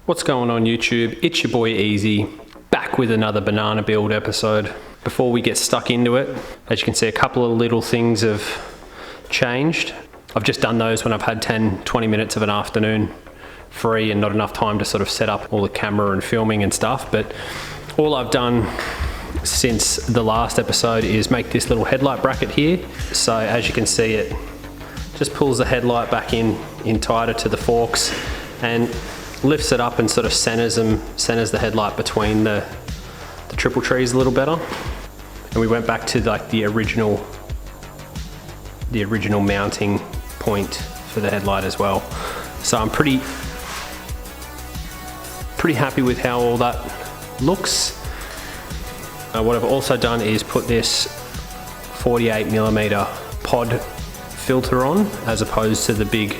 What's going on YouTube? It's your boy Easy, back with another banana build episode. Before we get stuck into it, as you can see, a couple of little things have changed. I've just done those when I've had 10-20 minutes of an afternoon free and not enough time to sort of set up all the camera and filming and stuff, but all I've done since the last episode is make this little headlight bracket here. So as you can see, it just pulls the headlight back in tighter to the forks and lifts it up and sort of centers the headlight between the triple trees a little better. And we went back to like the original mounting point for the headlight as well. So I'm pretty happy with how all that looks. What I've also done is put this 48mm pod filter on, as opposed to the big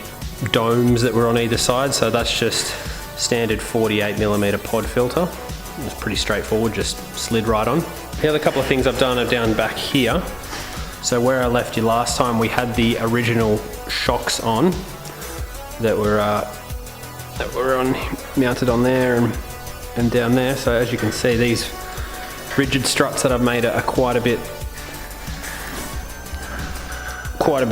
domes that were on either side. So that's just standard 48mm pod filter. It's pretty straightforward, just slid right on. The other couple of things I've done are down back here. So where I left you last time, we had the original shocks on that were mounted on there and down there. So as you can see, these rigid struts that I've made are quite a bit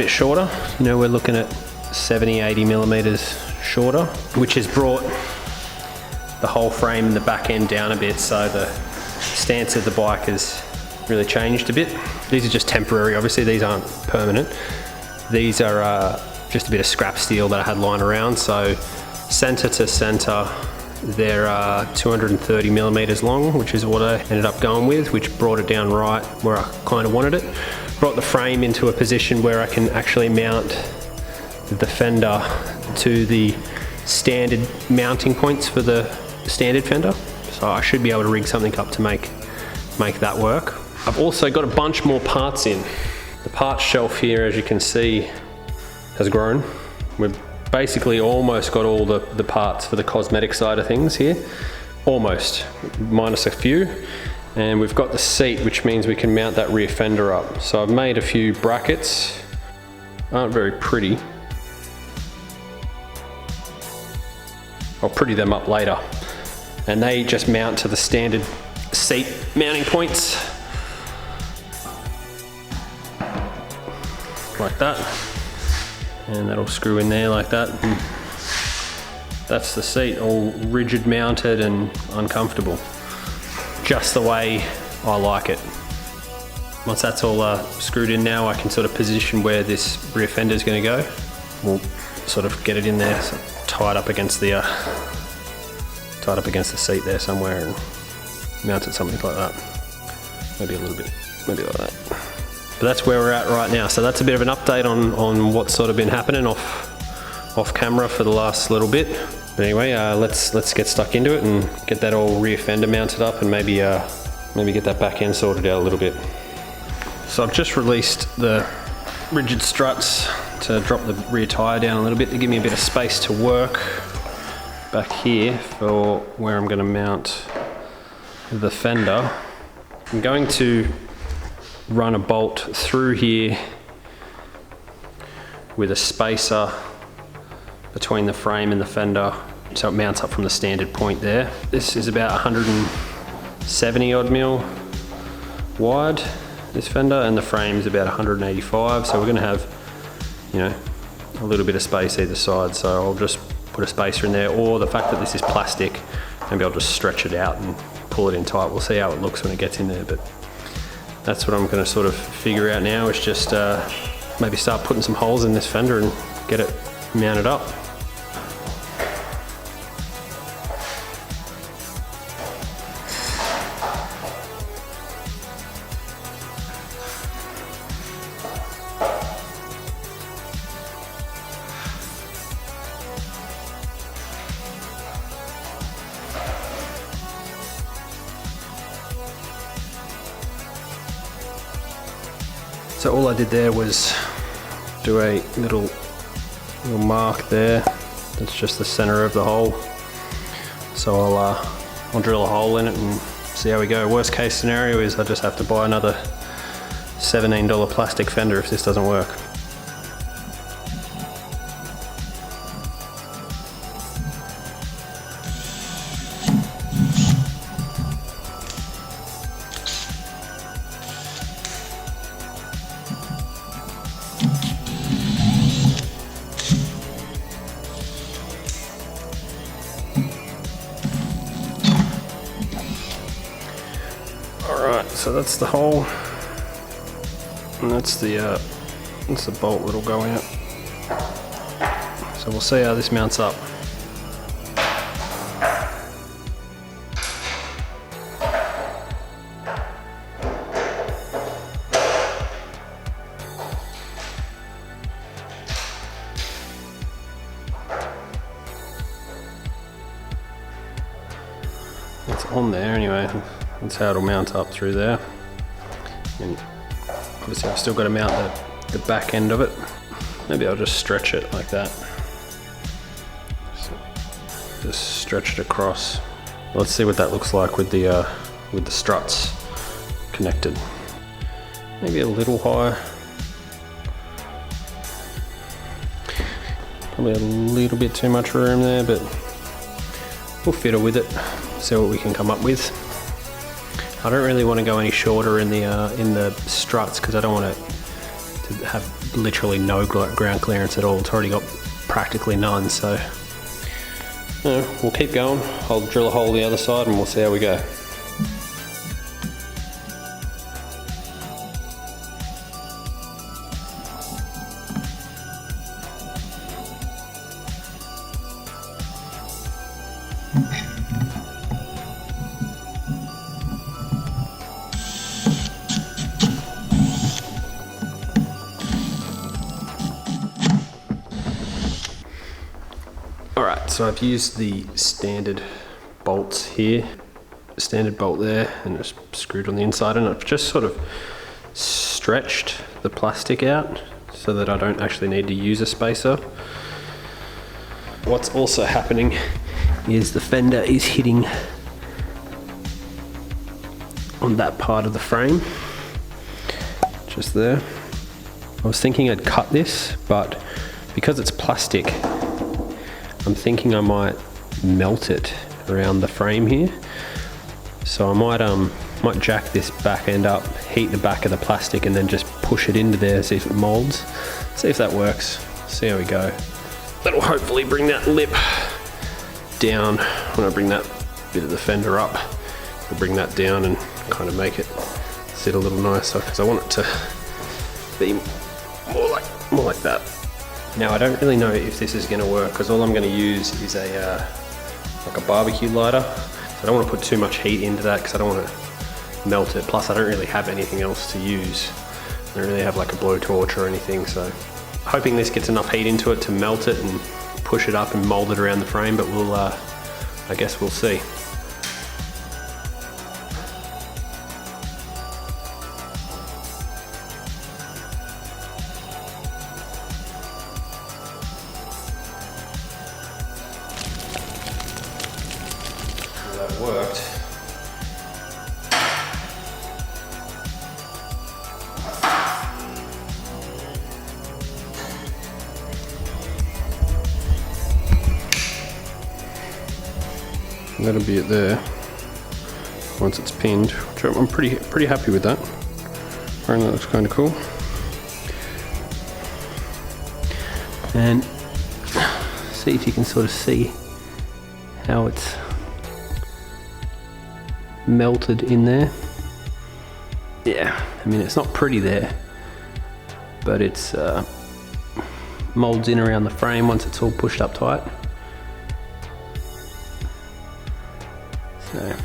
shorter. You know, we're looking at 70-80mm shorter, which has brought the whole frame and the back end down a bit, so the stance of the bike has really changed a bit. These are just temporary, obviously these aren't permanent. These are just a bit of scrap steel that I had lying around. So center to center, they're 230mm long, which is what I ended up going with, which brought it down right where I kind of wanted it. Brought the frame into a position where I can actually mount the fender to the standard mounting points for the standard fender. So I should be able to rig something up to make that work. I've also got a bunch more parts in. The parts shelf here, as you can see, has grown. We've basically almost got all the parts for the cosmetic side of things here. Almost, minus a few. And we've got the seat, which means we can mount that rear fender up. So I've made a few brackets. Aren't very pretty. I'll pretty them up later. And they just mount to the standard seat mounting points. Like that. And that'll screw in there like that. And that's the seat, all rigid mounted and uncomfortable. Just the way I like it. Once that's all screwed in now, I can sort of position where this rear fender is going to go. We'll sort of get it in there, so tied up against the seat there somewhere, and mount it something like that. Maybe a little bit, maybe like that. But that's where we're at right now. So that's a bit of an update on what's sort of been happening off camera for the last little bit. But anyway, let's get stuck into it and get that all rear fender mounted up, and maybe get that back end sorted out a little bit. So I've just released the rigid struts to drop the rear tire down a little bit to give me a bit of space to work back here for where I'm going to mount the fender. I'm going to run a bolt through here with a spacer between the frame and the fender, so it mounts up from the standard point there. This is about 170 odd mil wide, this fender, and the frame's about 185, so we're going to have, you know, a little bit of space either side. So I'll just put a spacer in there, or the fact that this is plastic, maybe I'll just stretch it out and pull it in tight. We'll see how it looks when it gets in there, but that's what I'm going to sort of figure out now, is just maybe start putting some holes in this fender and get it mounted up. So all I did there was do a little mark there. That's just the center of the hole. So I'll drill a hole in it and see how we go. Worst case scenario is I just have to buy another $17 plastic fender if this doesn't work. so that's the hole, and that's the bolt that'll go out. So we'll see how this mounts up. It's on there anyway. That's how it'll mount up through there. And obviously I've still got to mount the back end of it. Maybe I'll just stretch it like that. So just stretch it across. Let's see what that looks like with the struts connected. Maybe a little higher. Probably a little bit too much room there, but we'll fiddle with it. See what we can come up with. I don't really want to go any shorter in the struts because I don't want to have literally no ground clearance at all. It's already got practically none, so we'll keep going. I'll drill a hole the other side and we'll see how we go. Alright, so I've used the standard bolts here, standard bolt there, and just screwed on the inside, and I've just sort of stretched the plastic out so that I don't actually need to use a spacer. What's also happening is the fender is hitting on that part of the frame, just there. I was thinking I'd cut this, but because it's plastic, I'm thinking I might melt it around the frame here. So I might jack this back end up, heat the back of the plastic, and then just push it into there, see if it molds. See if that works, see how we go. That'll hopefully bring that lip down. When I bring that bit of the fender up, we'll bring that down and kind of make it sit a little nicer, because I want it to be more like that. Now I don't really know if this is going to work, because all I'm going to use is like a barbecue lighter. So I don't want to put too much heat into that because I don't want to melt it. Plus I don't really have anything else to use. I don't really have like a blowtorch or anything, so hoping this gets enough heat into it to melt it and push it up and mold it around the frame, but we'll I guess we'll see. That worked. That'll be it there once it's pinned, which I'm pretty happy with that. I think that looks kind of cool. And see if you can sort of see how it's melted in there. Yeah, I mean it's not pretty there, but it's molds in around the frame once it's all pushed up tight. So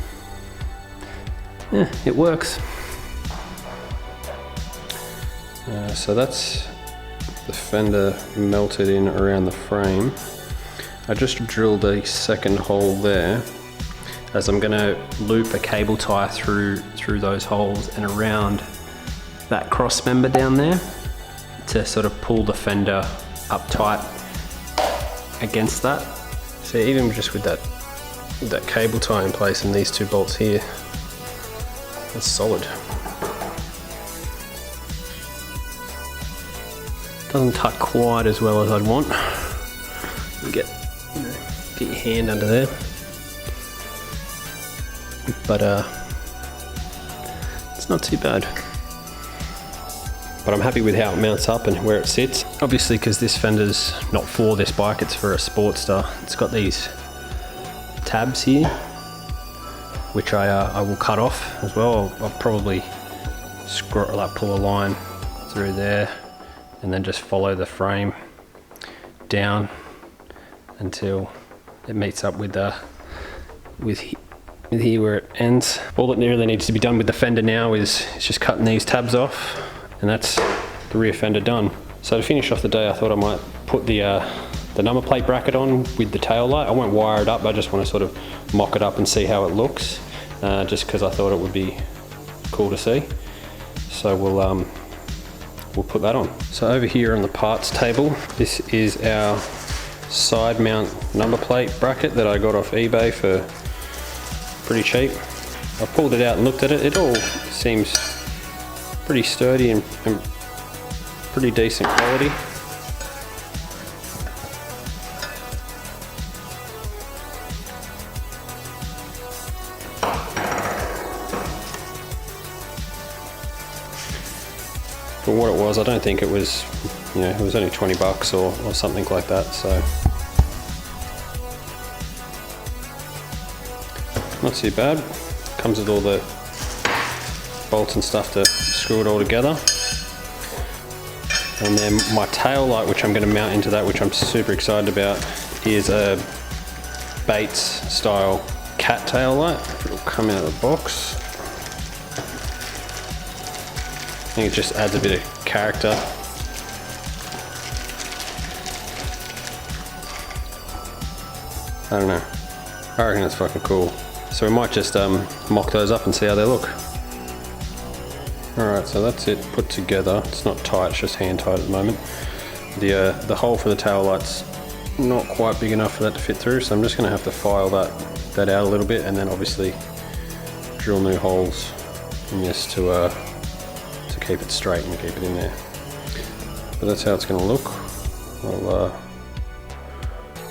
yeah, it works. So that's the fender melted in around the frame. I just drilled a second hole there, as I'm going to loop a cable tie through those holes and around that cross member down there to sort of pull the fender up tight against that. So even just with that cable tie in place and these two bolts here, that's solid. Doesn't tuck quite as well as I'd want. You get your hand under there. But it's not too bad. But I'm happy with how it mounts up and where it sits. Obviously, because this fender's not for this bike, it's for a Sportster. It's got these tabs here which I will cut off as well. I'll probably pull a line through there and then just follow the frame down until it meets up with here where it ends. All that really needs to be done with the fender now is just cutting these tabs off, and that's the rear fender done. So to finish off the day, I thought I might put the number plate bracket on with the tail light. I won't wire it up, I just want to sort of mock it up and see how it looks, just because I thought it would be cool to see. So we'll put that on. So over here on the parts table, this is our side mount number plate bracket that I got off eBay for pretty cheap. I pulled it out and looked at it. It all seems pretty sturdy and pretty decent quality. For what it was, I don't think it was, you know, it was only 20 bucks or something like that, so not too bad. Comes with all the bolts and stuff to screw it all together. And then my tail light, which I'm going to mount into that, which I'm super excited about, is a Bates style cat tail light. It'll come out of the box. I think it just adds a bit of character. I don't know. I reckon it's fucking cool. So we might just mock those up and see how they look. Alright, so that's it put together. It's not tight, it's just hand tight at the moment. The hole for the tail light's not quite big enough for that to fit through, so I'm just going to have to file that out a little bit, and then obviously drill new holes in this to keep it straight and keep it in there. But that's how it's going to look.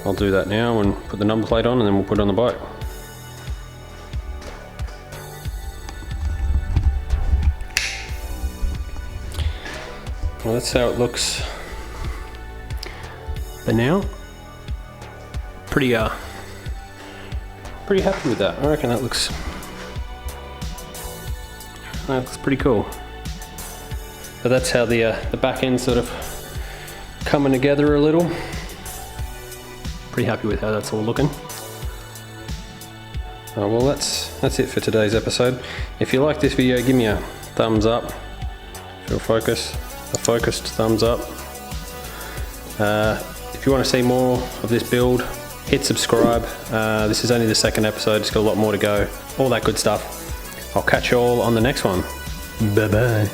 I'll do that now and put the number plate on, and then we'll put it on the bike. Well, that's how it looks for now. Pretty happy with that. I reckon that looks pretty cool. But that's how the back end sort of coming together a little. Pretty happy with how that's all looking. Well, that's it for today's episode. If you like this video, give me a thumbs up. If you'll focus. A focused thumbs up. If you want to see more of this build, hit subscribe. This is only the second episode, it's got a lot more to go. All that good stuff. I'll catch you all on the next one. Bye bye.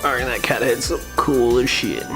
I reckon that cat head's look cool as shit.